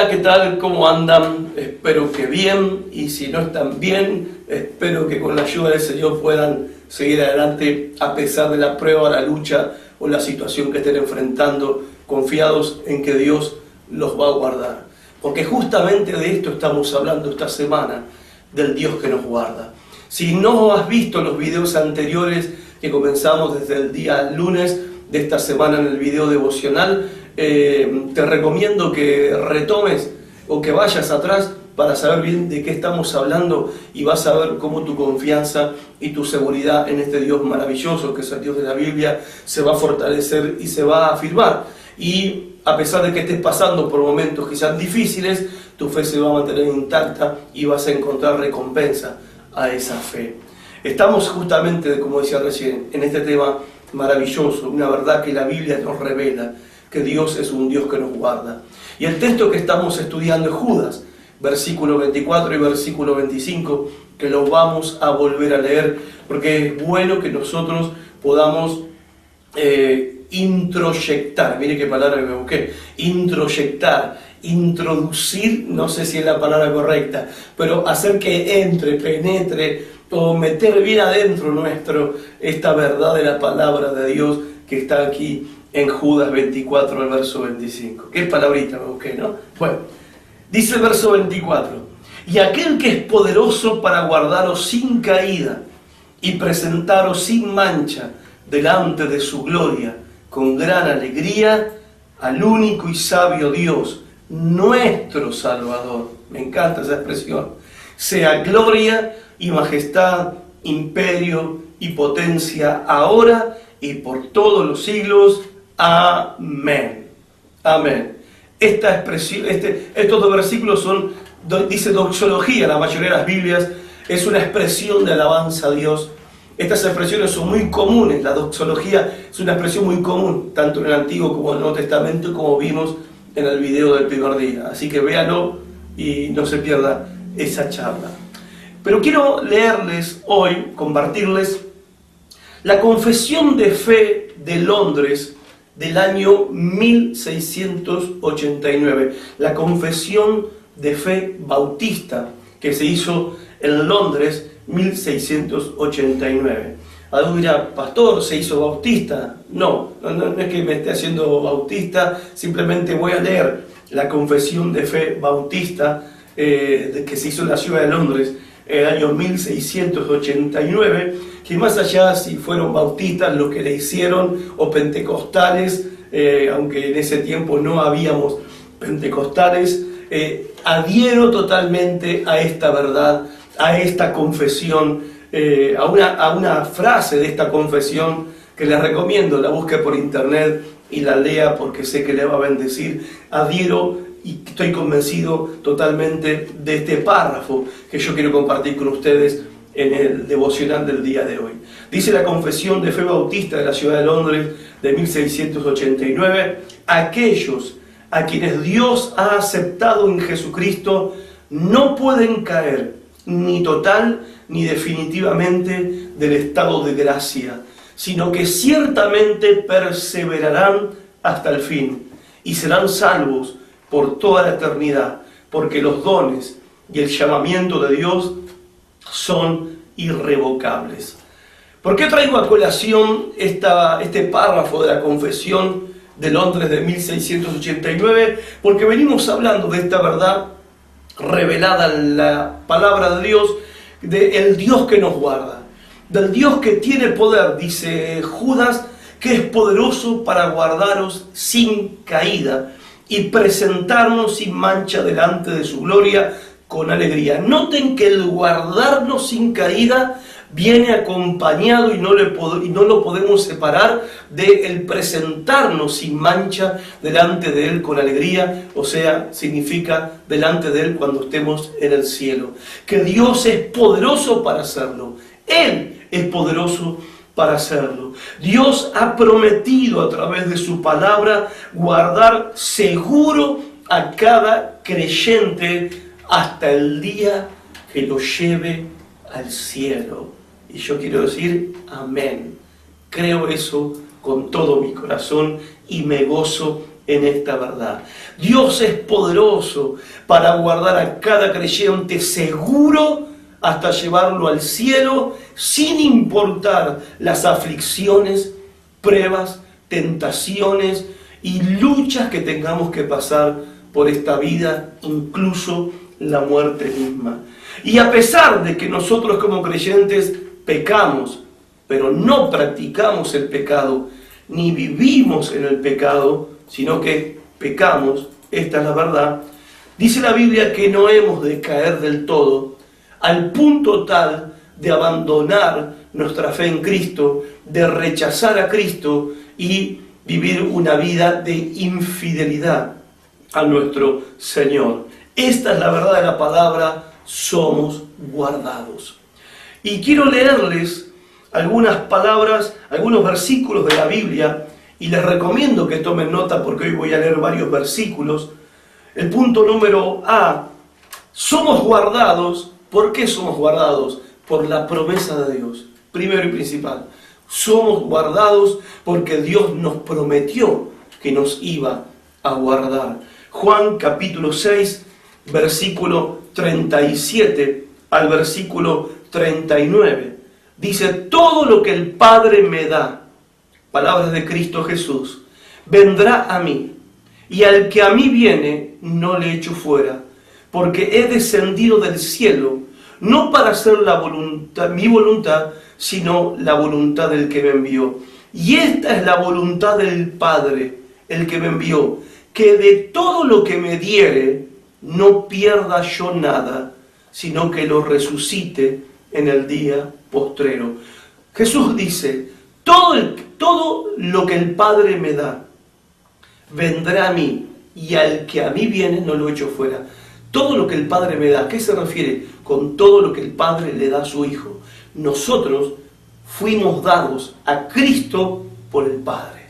Hola, ¿qué tal? ¿Cómo andan? Espero que bien, y si no están bien, espero que con la ayuda del Señor puedan seguir adelante a pesar de la prueba, la lucha o la situación que estén enfrentando, confiados en que Dios los va a guardar. Porque justamente de esto estamos hablando esta semana, del Dios que nos guarda. Si no has visto los videos anteriores que comenzamos desde el día lunes de esta semana en el video devocional, te recomiendo que retomes o que vayas atrás para saber bien de qué estamos hablando, y vas a ver cómo tu confianza y tu seguridad en este Dios maravilloso, que es el Dios de la Biblia, se va a fortalecer y se va a afirmar. Y a pesar de que estés pasando por momentos quizás difíciles, tu fe se va a mantener intacta y vas a encontrar recompensa a esa fe. Estamos justamente, como decía recién, en este tema maravilloso, una verdad que la Biblia nos revela, que Dios es un Dios que nos guarda. Y el texto que estamos estudiando es Judas, versículo 24 y versículo 25, que lo vamos a volver a leer, porque es bueno que nosotros podamos introyectar, mire qué palabra me busqué, introyectar, introducir, no sé si es la palabra correcta, pero hacer que entre, penetre o meter bien adentro nuestro esta verdad de la palabra de Dios que está aquí en Judas 24, el verso 25. Qué palabrita me busqué, ¿no? Bueno, dice el verso 24: y aquel que es poderoso para guardaros sin caída y presentaros sin mancha delante de su gloria, con gran alegría, al único y sabio Dios, nuestro Salvador. Me encanta esa expresión. Sea gloria y majestad, imperio y potencia, ahora y por todos los siglos. Amén. Amén. Esta expresión, estos dos versículos dice doxología, la mayoría de las Biblias, es una expresión de alabanza a Dios. Estas expresiones son muy comunes, la doxología es una expresión muy común, tanto en el Antiguo como en el Nuevo Testamento, como vimos en el video del primer día. Así que véanlo y no se pierda esa charla. Pero quiero leerles hoy, compartirles la Confesión de Fe de Londres del año 1689, la Confesión de Fe Bautista que se hizo en Londres 1689. Alguno dirá: pastor, ¿se hizo bautista? No es que me esté haciendo bautista, simplemente voy a leer la Confesión de Fe Bautista que se hizo en la ciudad de Londres en el año 1689, que más allá si fueron bautistas los que le hicieron o pentecostales, aunque en ese tiempo no habíamos pentecostales, adhiero totalmente a esta verdad, a esta confesión, a una frase de esta confesión que les recomiendo, la busque por internet y la lea porque sé que le va a bendecir. Adhiero y estoy convencido totalmente de este párrafo que yo quiero compartir con ustedes en el devocional del día de hoy. Dice la Confesión de Fe Bautista de la ciudad de Londres de 1689: aquellos a quienes Dios ha aceptado en Jesucristo no pueden caer ni total ni definitivamente del estado de gracia, sino que ciertamente perseverarán hasta el fin y serán salvos por toda la eternidad, porque los dones y el llamamiento de Dios son irrevocables. ¿Por qué traigo a colación este párrafo de la Confesión de Londres de 1689? Porque venimos hablando de esta verdad revelada en la palabra de Dios, del Dios que nos guarda, del Dios que tiene poder, dice Judas, que es poderoso para guardaros sin caída y presentarnos sin mancha delante de su gloria con alegría. Noten que el guardarnos sin caída viene acompañado y no lo podemos separar de el presentarnos sin mancha delante de Él con alegría, o sea, significa delante de Él cuando estemos en el cielo. Que Dios es poderoso para hacerlo. Él es poderoso para hacerlo. Dios ha prometido a través de su palabra guardar seguro a cada creyente hasta el día que lo lleve al cielo. Y yo quiero decir amén. Creo eso con todo mi corazón y me gozo en esta verdad. Dios es poderoso para guardar a cada creyente seguro hasta llevarlo al cielo, sin importar las aflicciones, pruebas, tentaciones y luchas que tengamos que pasar por esta vida, incluso la muerte misma. Y a pesar de que nosotros como creyentes pecamos, pero no practicamos el pecado, ni vivimos en el pecado, sino que pecamos, esta es la verdad, dice la Biblia que no hemos de caer del todo, al punto tal de abandonar nuestra fe en Cristo, de rechazar a Cristo y vivir una vida de infidelidad a nuestro Señor. Esta es la verdad de la palabra, somos guardados. Y quiero leerles algunas palabras, algunos versículos de la Biblia, y les recomiendo que tomen nota porque hoy voy a leer varios versículos. El punto número A, somos guardados. ¿Por qué somos guardados? Por la promesa de Dios, primero y principal. Somos guardados porque Dios nos prometió que nos iba a guardar. Juan capítulo 6, versículo 37 al versículo 39. Dice, todo lo que el Padre me da, palabras de Cristo Jesús, vendrá a mí, y al que a mí viene no le echo fuera, porque he descendido del cielo, no para hacer mi voluntad, sino la voluntad del que me envió. Y esta es la voluntad del Padre, el que me envió, que de todo lo que me diere, no pierda yo nada, sino que lo resucite en el día postrero. Jesús dice, todo lo que el Padre me da, vendrá a mí, y al que a mí viene no lo echo fuera. Todo lo que el Padre me da, ¿a qué se refiere? Con todo lo que el Padre le da a su Hijo. Nosotros fuimos dados a Cristo por el Padre.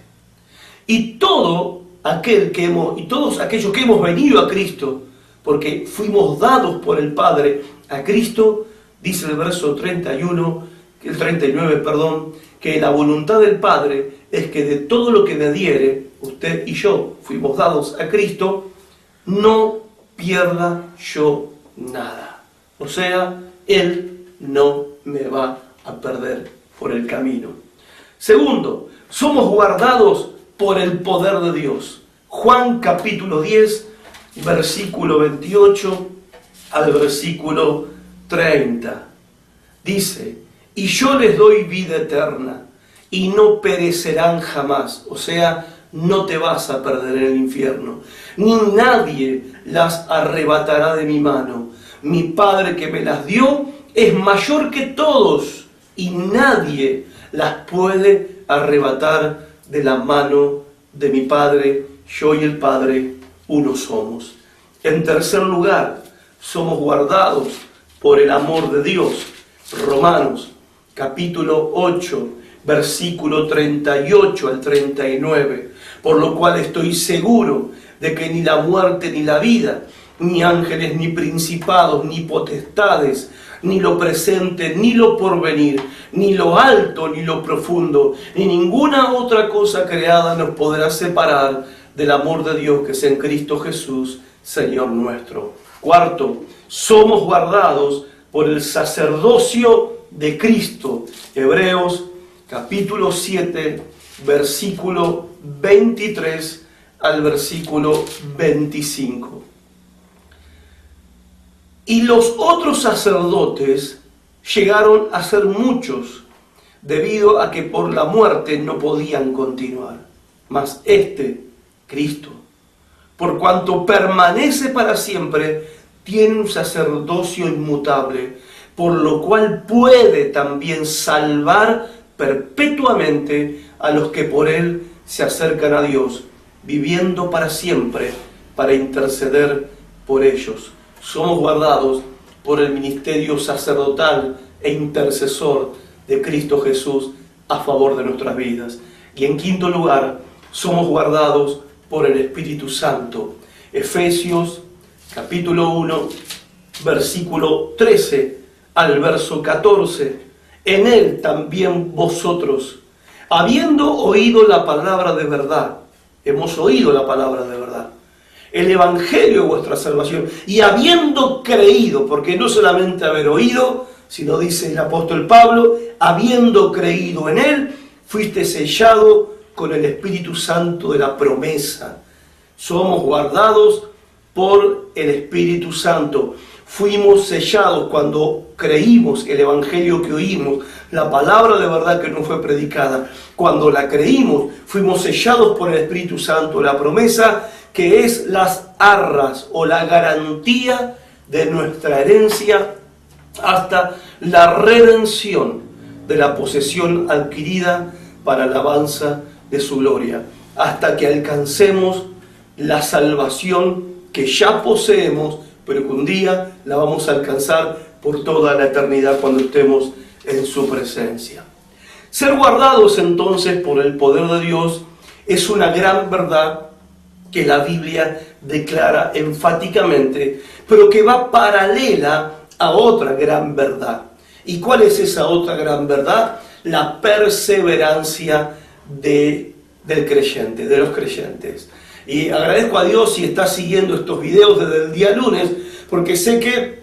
Y todos aquellos que hemos venido a Cristo, porque fuimos dados por el Padre a Cristo, dice el verso 39, que la voluntad del Padre es que de todo lo que me diere, usted y yo fuimos dados a Cristo, no pierda yo nada. O sea, Él no me va a perder por el camino. Segundo, somos guardados por el poder de Dios. Juan capítulo 10, versículo 28 al versículo 30. Dice, y yo les doy vida eterna, y no perecerán jamás. O sea, no te vas a perder en el infierno, ni nadie las arrebatará de mi mano. Mi Padre que me las dio es mayor que todos, y nadie las puede arrebatar de la mano de mi Padre. Yo y el Padre uno somos. En tercer lugar, somos guardados por el amor de Dios. Romanos capítulo 8, versículo 38 al 39. Por lo cual estoy seguro de que ni la muerte ni la vida, ni ángeles, ni principados, ni potestades, ni lo presente, ni lo porvenir, ni lo alto, ni lo profundo, ni ninguna otra cosa creada nos podrá separar del amor de Dios que es en Cristo Jesús, Señor nuestro. Cuarto, somos guardados por el sacerdocio de Cristo. Hebreos capítulo 7, versículo 23 al versículo 25. Y los otros sacerdotes llegaron a ser muchos, debido a que por la muerte no podían continuar. Mas Cristo, por cuanto permanece para siempre, tiene un sacerdocio inmutable, por lo cual puede también salvar perpetuamente a los que por él se acercan a Dios, viviendo para siempre para interceder por ellos. Somos guardados por el ministerio sacerdotal e intercesor de Cristo Jesús a favor de nuestras vidas. Y en quinto lugar, somos guardados por el Espíritu Santo. Efesios capítulo 1, versículo 13 al verso 14. En él también vosotros, habiendo oído la palabra de verdad, hemos oído la palabra de verdad, el evangelio de vuestra salvación, y habiendo creído, porque no solamente haber oído, sino dice el apóstol Pablo, habiendo creído en él, fuiste sellado con el Espíritu Santo de la promesa. Somos guardados por el Espíritu Santo. Fuimos sellados cuando creímos el evangelio que oímos, la palabra de verdad que nos fue predicada. Cuando la creímos, fuimos sellados por el Espíritu Santo, la promesa que es las arras o la garantía de nuestra herencia hasta la redención de la posesión adquirida para alabanza de su gloria, hasta que alcancemos la salvación que ya poseemos, pero que un día la vamos a alcanzar por toda la eternidad cuando estemos en su presencia. Ser guardados entonces por el poder de Dios es una gran verdad que la Biblia declara enfáticamente, pero que va paralela a otra gran verdad. ¿Y cuál es esa otra gran verdad? La perseverancia del creyente, de los creyentes. Y agradezco a Dios si está siguiendo estos videos desde el día lunes, porque sé que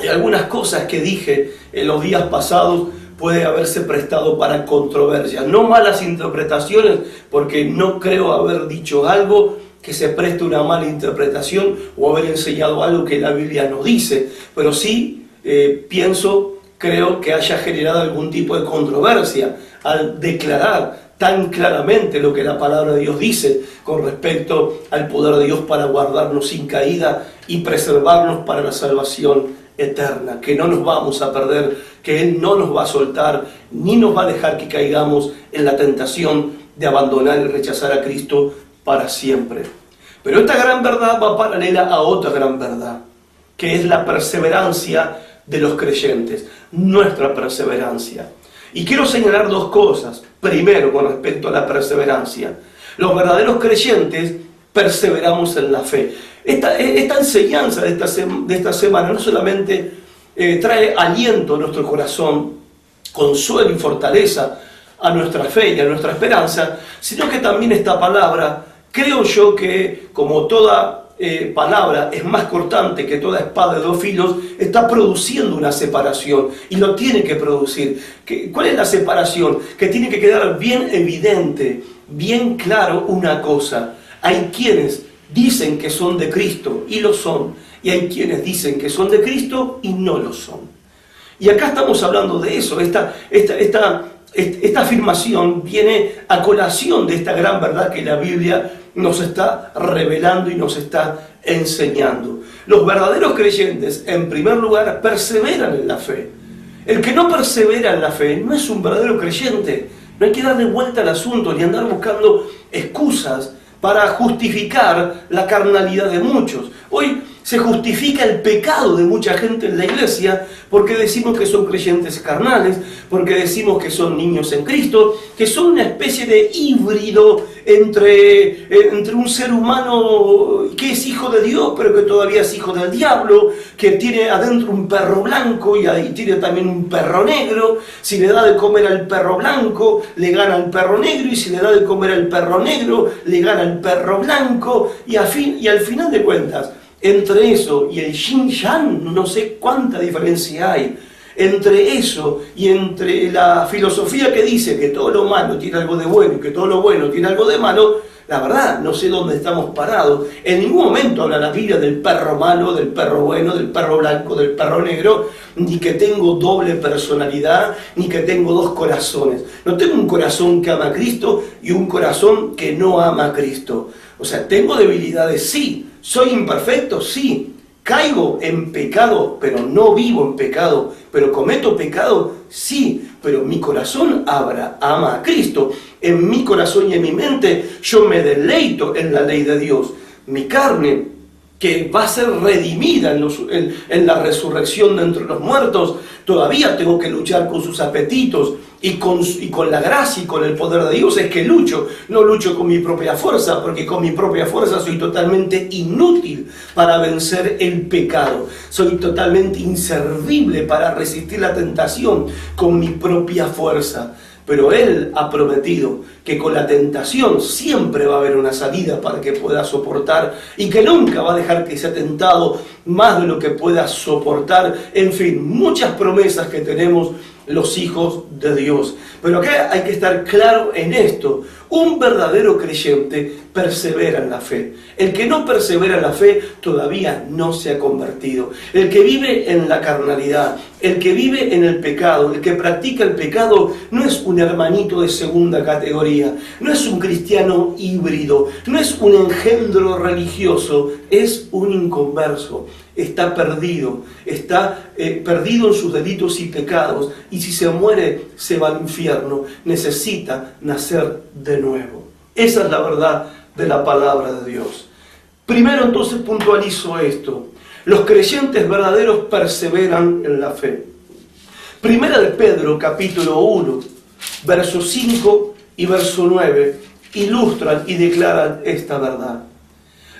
algunas cosas que dije en los días pasados puede haberse prestado para controversias. No malas interpretaciones, porque no creo haber dicho algo que se preste una mala interpretación o haber enseñado algo que la Biblia no dice, pero sí creo que haya generado algún tipo de controversia al declarar tan claramente lo que la palabra de Dios dice con respecto al poder de Dios para guardarnos sin caída y preservarnos para la salvación eterna, que no nos vamos a perder, que Él no nos va a soltar, ni nos va a dejar que caigamos en la tentación de abandonar y rechazar a Cristo para siempre. Pero esta gran verdad va paralela a otra gran verdad, que es la perseverancia de los creyentes, nuestra perseverancia. Y quiero señalar dos cosas. Primero, con respecto a la perseverancia. Los verdaderos creyentes perseveramos en la fe. Esta enseñanza de esta semana no solamente trae aliento a nuestro corazón, consuelo y fortaleza a nuestra fe y a nuestra esperanza, sino que también esta palabra, creo yo que como toda palabra es más cortante que toda espada de dos filos, está produciendo una separación y lo tiene que producir. ¿Cuál es la separación? Que tiene que quedar bien evidente, bien claro una cosa. Hay quienes dicen que son de Cristo y lo son, y hay quienes dicen que son de Cristo y no lo son. Y acá estamos hablando de eso. Esta afirmación viene a colación de esta gran verdad que la Biblia nos está revelando y nos está enseñando. Los verdaderos creyentes, en primer lugar, perseveran en la fe. El que no persevera en la fe no es un verdadero creyente. No hay que darle vuelta al asunto ni andar buscando excusas para justificar la carnalidad de muchos. Hoy se justifica el pecado de mucha gente en la iglesia porque decimos que son creyentes carnales, porque decimos que son niños en Cristo, que son una especie de híbrido entre un ser humano que es hijo de Dios, pero que todavía es hijo del diablo, que tiene adentro un perro blanco y ahí tiene también un perro negro. Si le da de comer al perro blanco, le gana al perro negro, y si le da de comer al perro negro, le gana al perro blanco, y al final de cuentas, entre eso y el yin yang, no sé cuánta diferencia hay. Entre eso y entre la filosofía que dice que todo lo malo tiene algo de bueno y que todo lo bueno tiene algo de malo, la verdad, no sé dónde estamos parados. En ningún momento habla la Biblia del perro malo, del perro bueno, del perro blanco, del perro negro, ni que tengo doble personalidad, ni que tengo dos corazones. No tengo un corazón que ama a Cristo y un corazón que no ama a Cristo. O sea, tengo debilidades, sí. ¿Soy imperfecto? Sí. ¿Caigo en pecado, pero no vivo en pecado, pero cometo pecado? Sí, pero mi corazón ama a Cristo. En mi corazón y en mi mente yo me deleito en la ley de Dios. Mi carne, que va a ser redimida en la resurrección de entre los muertos, todavía tengo que luchar con sus apetitos y con la gracia y con el poder de Dios es que lucho. No lucho con mi propia fuerza, porque con mi propia fuerza soy totalmente inútil para vencer el pecado. Soy totalmente inservible para resistir la tentación con mi propia fuerza. pero Él ha prometido que con la tentación siempre va a haber una salida para que puedas soportar y que nunca va a dejar que sea tentado más de lo que puedas soportar. En fin, muchas promesas que tenemos los hijos de Dios. Pero acá hay que estar claro en esto. Un verdadero creyente persevera en la fe. El que no persevera en la fe todavía no se ha convertido. El que vive en la carnalidad, el que vive en el pecado, el que practica el pecado, no es un hermanito de segunda categoría, no es un cristiano híbrido, no es un engendro religioso, es un inconverso. Está perdido, está perdido en sus delitos y pecados, y si se muere se va al infierno, necesita nacer de nuevo. Esa es la verdad de la palabra de Dios. Primero entonces puntualizo esto: los creyentes verdaderos perseveran en la fe. Primera de Pedro capítulo 1, versos 5 y verso 9 ilustran y declaran esta verdad.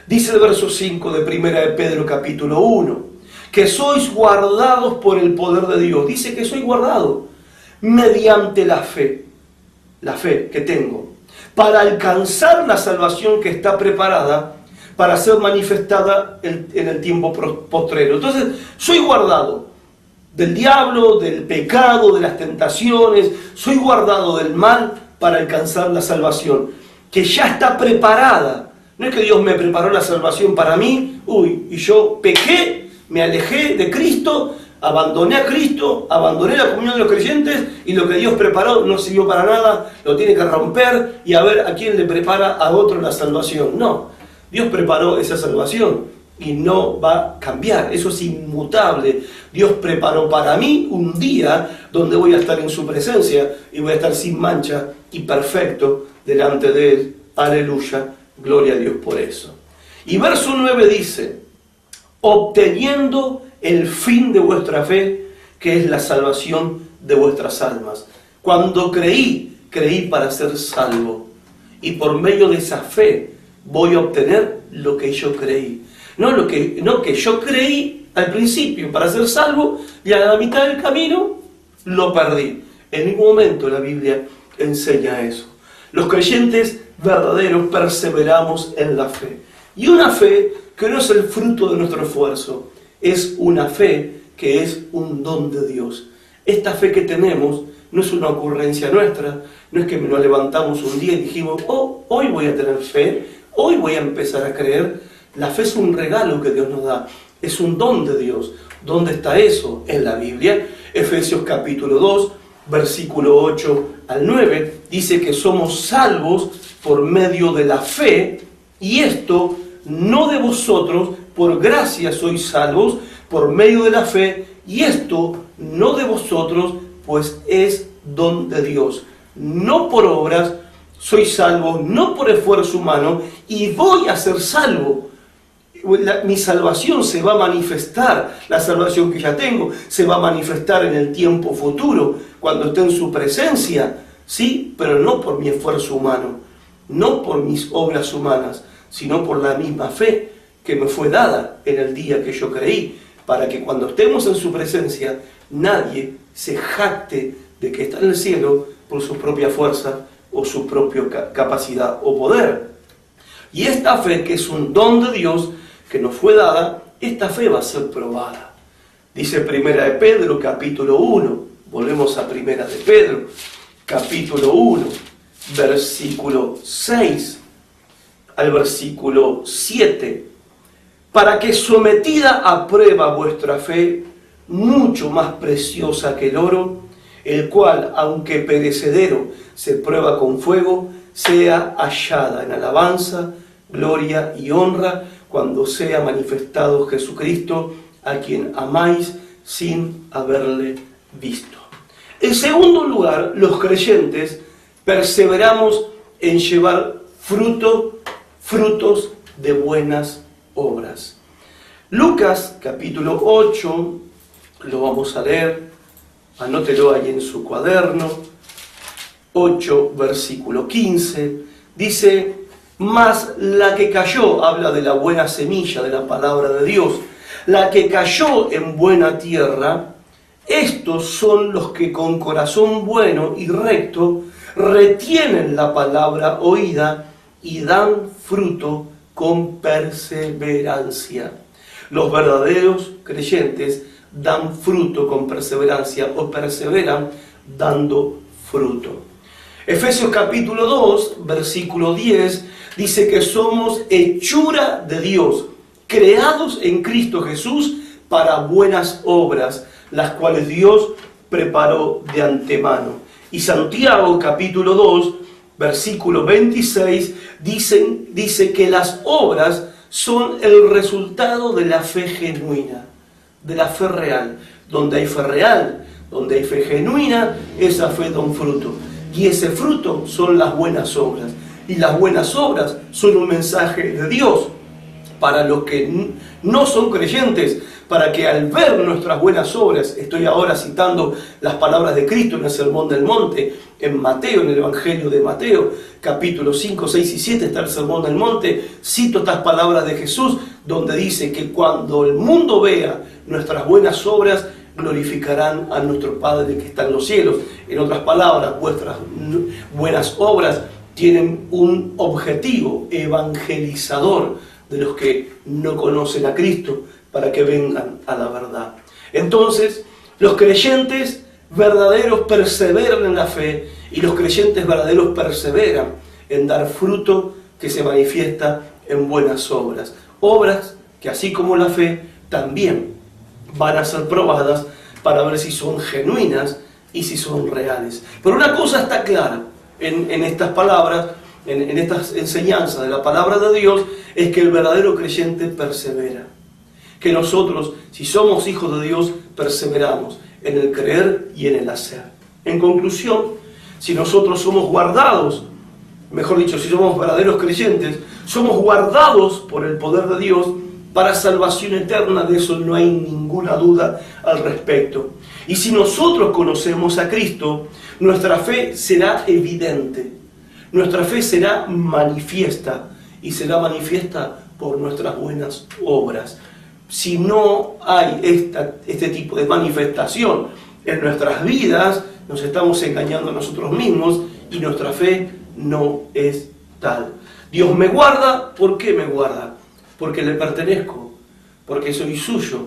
Dice el verso 5 de Primera de Pedro capítulo 1, que sois guardados por el poder de Dios. Dice que soy guardado mediante la fe que tengo, para alcanzar la salvación que está preparada para ser manifestada en el tiempo postrero. Entonces, soy guardado del diablo, del pecado, de las tentaciones, soy guardado del mal para alcanzar la salvación, que ya está preparada. No es que Dios me preparó la salvación para mí, y yo pequé, me alejé de Cristo, abandoné a Cristo, abandoné la comunión de los creyentes, y lo que Dios preparó no sirvió para nada, lo tiene que romper y a ver a quién le prepara a otro la salvación. No, Dios preparó esa salvación y no va a cambiar, eso es inmutable. Dios preparó para mí un día donde voy a estar en su presencia y voy a estar sin mancha y perfecto delante de Él. Aleluya. Gloria a Dios por eso. Y verso 9 dice: obteniendo el fin de vuestra fe, que es la salvación de vuestras almas. Cuando creí para ser salvo. Y por medio de esa fe voy a obtener lo que yo creí. No que yo creí al principio para ser salvo y a la mitad del camino lo perdí. En ningún momento la Biblia enseña eso. Los creyentes verdaderos perseveramos en la fe. Y una fe que no es el fruto de nuestro esfuerzo, es una fe que es un don de Dios. Esta fe que tenemos no es una ocurrencia nuestra, no es que nos levantamos un día y dijimos, hoy voy a tener fe, hoy voy a empezar a creer. La fe es un regalo que Dios nos da, es un don de Dios. ¿Dónde está eso? En la Biblia. Efesios capítulo 2, versículo 8 al 9, dice que somos salvos por medio de la fe, y esto no de vosotros, por gracia sois salvos por medio de la fe, y esto no de vosotros, pues es don de Dios. No por obras sois salvos, no por esfuerzo humano, y voy a ser salvo. Mi salvación se va a manifestar, la salvación que ya tengo, se va a manifestar en el tiempo futuro, cuando esté en su presencia, sí, pero no por mi esfuerzo humano, no por mis obras humanas, sino por la misma fe que me fue dada en el día que yo creí, para que cuando estemos en su presencia, nadie se jacte de que está en el cielo por su propia fuerza o su propia capacidad o poder. Y esta fe, que es un don de Dios, que nos fue dada, esta fe va a ser probada. Dice Primera de Pedro, capítulo 1, volvemos a Primera de Pedro, capítulo 1, versículo 6 al versículo 7, para que sometida a prueba vuestra fe, mucho más preciosa que el oro, el cual, aunque perecedero, se prueba con fuego, sea hallada en alabanza, gloria y honra, cuando sea manifestado Jesucristo, a quien amáis sin haberle visto. En segundo lugar, los creyentes perseveramos en llevar frutos de buenas obras. Lucas capítulo 8, lo vamos a leer, anótelo ahí en su cuaderno, 8 versículo 15, dice: mas la que cayó, habla de la buena semilla de la palabra de Dios, la que cayó en buena tierra, Estos son los que con corazón bueno y recto retienen la palabra oída y dan fruto con perseverancia. Los verdaderos creyentes dan fruto con perseverancia o perseveran dando fruto. Efesios capítulo 2, versículo 10, dice que somos hechura de Dios, creados en Cristo Jesús para buenas obras, las cuales Dios preparó de antemano. Y Santiago capítulo 2, versículo 26, dice que las obras son el resultado de la fe genuina, de la fe real. Donde hay fe real, donde hay fe genuina, esa fe da un fruto. Y ese fruto son las buenas obras. Y las buenas obras son un mensaje de Dios para los que no son creyentes, para que al ver nuestras buenas obras, estoy ahora citando las palabras de Cristo en el Sermón del Monte, en Mateo, en el Evangelio de Mateo, capítulo 5, 6 y 7 está el Sermón del Monte, cito estas palabras de Jesús, donde dice que cuando el mundo vea nuestras buenas obras, glorificarán a nuestro Padre que está en los cielos. En otras palabras, vuestras buenas obras tienen un objetivo evangelizador de los que no conocen a Cristo, para que vengan a la verdad. Entonces, los creyentes verdaderos perseveran en la fe, y los creyentes verdaderos perseveran en dar fruto que se manifiesta en buenas obras. Obras que, así como la fe, también van a ser probadas para ver si son genuinas y si son reales. Pero una cosa está clara en estas palabras, en estas enseñanzas de la palabra de Dios, es que el verdadero creyente persevera. Que nosotros, si somos hijos de Dios, perseveramos en el creer y en el hacer. En conclusión, si nosotros somos guardados, mejor dicho, si somos verdaderos creyentes, somos guardados por el poder de Dios para salvación eterna, de eso no hay ninguna duda al respecto. Y si nosotros conocemos a Cristo, nuestra fe será evidente, nuestra fe será manifiesta, y será manifiesta por nuestras buenas obras. Si no hay este tipo de manifestación en nuestras vidas, nos estamos engañando a nosotros mismos y nuestra fe no es tal. Dios me guarda, ¿por qué me guarda? Porque le pertenezco, porque soy suyo,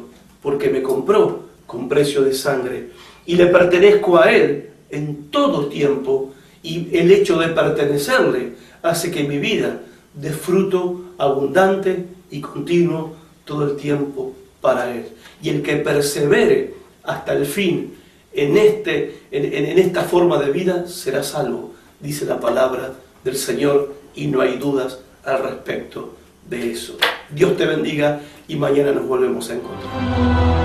porque me compró con precio de sangre y le pertenezco a Él en todo tiempo, y el hecho de pertenecerle hace que mi vida dé fruto abundante y continuo todo el tiempo para Él. Y el que persevere hasta el fin en esta forma de vida será salvo, dice la palabra del Señor, y no hay dudas al respecto de eso. Dios te bendiga y mañana nos volvemos a encontrar.